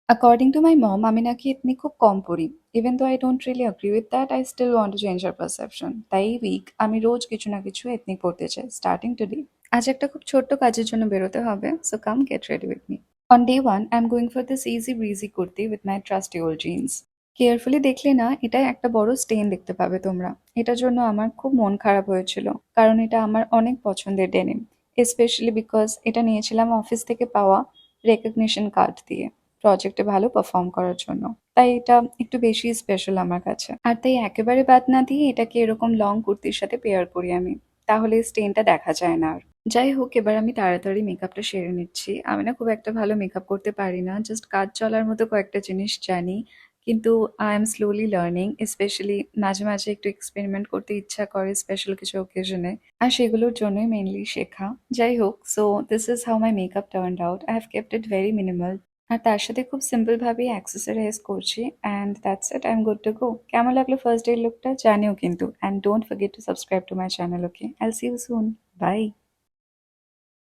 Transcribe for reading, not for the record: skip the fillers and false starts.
According to my mom, আমি নাকি এথনি খুব কম পড়ি। Even though I don't really agree with that, I still want to change her perception. তাই এই week আমি রোজ কিছু না কিছু এথনিক পড়তে চাই, স্টার্টিং টুডে। আজ একটা খুব ছোট্ট কাজের জন্য বেরোতে হবে, so come get ready with me. On day 1, I'm going for this easy breezy kurti with my trusty old jeans. Carefully দেখলে না, এটায় একটা বড় স্টেন দেখতে পাবে তোমরা। এটার জন্য আমার খুব মন খারাপ হয়েছিল, কারণ এটা আমার অনেক পছন্দের ডেনিম, স্পেশালি বিকজ এটা নিয়েছিলাম অফিস থেকে পাওয়া রেকগনিশন কার্ড দিয়ে প্রজেক্টে ভালো পারফর্ম করার জন্য। তাই এটা একটু বেশি স্পেশাল আমার কাছে। আর তাই একেবারে বাদ না দিয়ে এটাকে এরকম লং কুর্তির সাথে পেয়ার করি আমি। তাহলে স্টেনটা দেখা যায় না আর। যাই হোক, এবার আমি তাড়াতাড়ি মেকআপটা সেরে নিচ্ছি। আমি না খুব একটা ভালো মেকআপ করতে পারি না, জাস্ট কাজ চলার মতো কয়েকটা জিনিস জানি। কিন্তু I am slowly learning, specially মাঝে মাঝে একটু এক্সপেরিমেন্ট করতে ইচ্ছা করে স্পেশাল কিছু ওকেশনে। আর সেগুলোর জন্যই মেইনলি শেখা। যাই হোক, so this is how my makeup turned out. I have kept it very minimal. আর তার সাথে খুব সিম্পল ভাবেই অ্যাক্সেসরাইজ করছি, and that's it, I am good to go. কেমন লাগলো ফার্স্ট ডে লুকটা জানিও কিন্তু, and don't forget to subscribe to my channel. Okay, I'll see you soon. By.